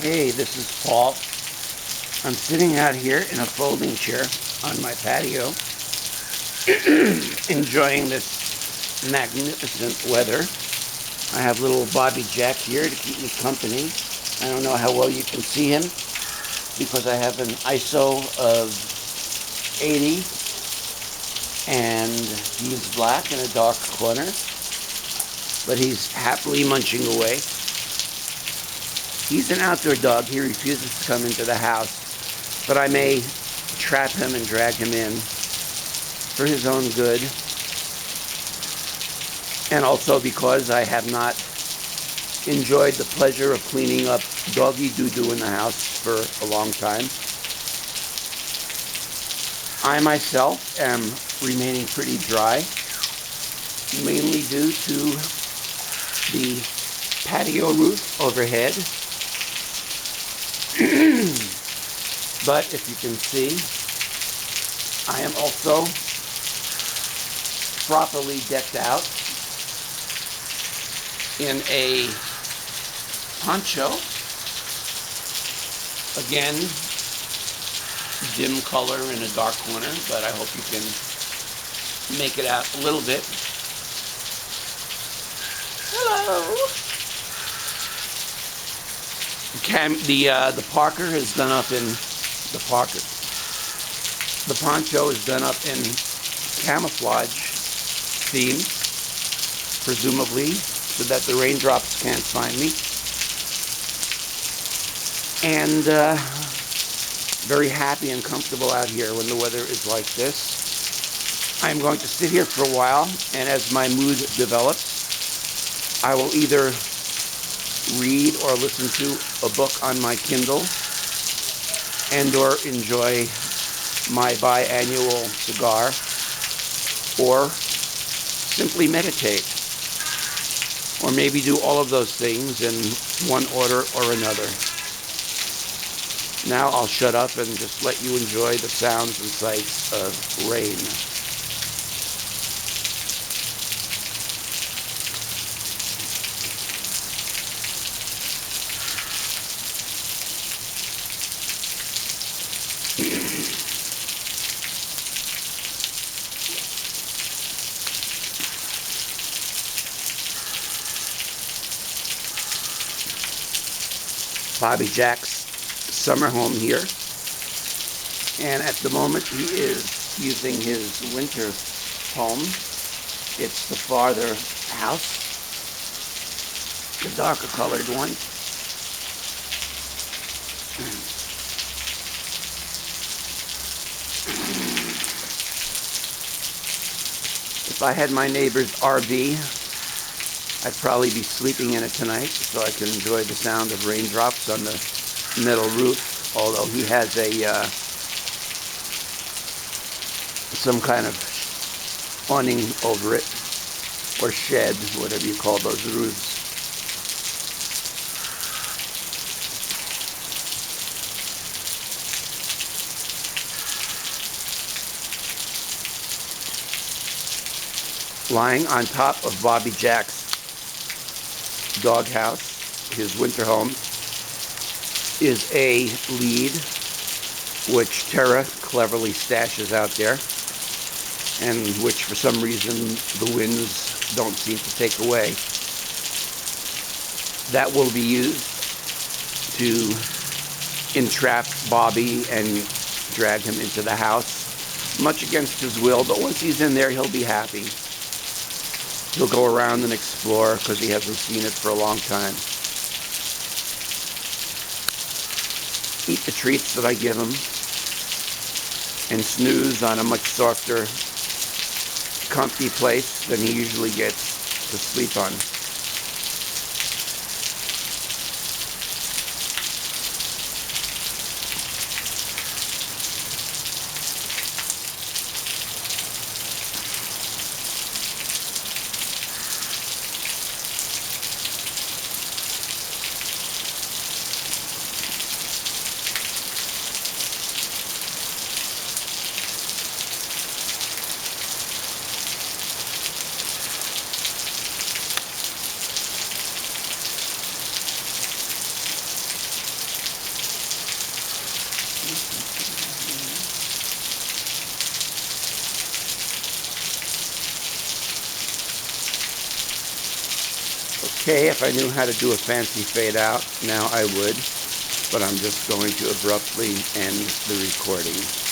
Hey, this is Paul. I'm sitting out here in a folding chair on my patio, enjoying this magnificent weather. I have little Bobby Jack here to keep me company. I don't know how well you can see him because I have an ISO of 80 and he's black in a dark corner, but he's happily munching away. He's an outdoor dog. He refuses to come into the house, but I may trap him and drag him in for his own good, and also because I have not enjoyed the pleasure of cleaning up doggy doo-doo in the house for a long time. I myself am remaining pretty dry, mainly due to the patio roof overhead. But if you can see, I am also properly decked out in a poncho. Again, dim color in a dark corner, but I hope you can make it out a little bit. Hello! The Parker is done up in the Parker. The poncho is done up in camouflage theme, presumably, so that the raindrops can't find me. And very happy and comfortable out here when the weather is like this. I'm going to sit here for a while, and as my mood develops, I will either read or listen to a book on my Kindle and or enjoy my biannual cigar, or simply meditate, or maybe do all of those things in one order or another. Now I'll shut up and just let you enjoy the sounds and sights of rain. Bobby Jack's summer home here, and at the moment he is using his winter home. It's the farther house, the darker colored one. If I had my neighbor's RV, I'd probably be sleeping in it tonight so I can enjoy the sound of raindrops on the metal roof, although he has a some kind of awning over it, or shed, whatever you call those roofs. Lying on top of Bobby Jack's doghouse, his winter home, is a lead which Tara cleverly stashes out there, and which for some reason the winds don't seem to take away. That will be used to entrap Bobby and drag him into the house, much against his will, but once he's in there, he'll be happy. He'll go around and explore because he hasn't seen it for a long time. Eat the treats that I give him and snooze on a much softer, comfy place than he usually gets to sleep on. Okay, if I knew how to do a fancy fade out, now I would, but I'm just going to abruptly end the recording.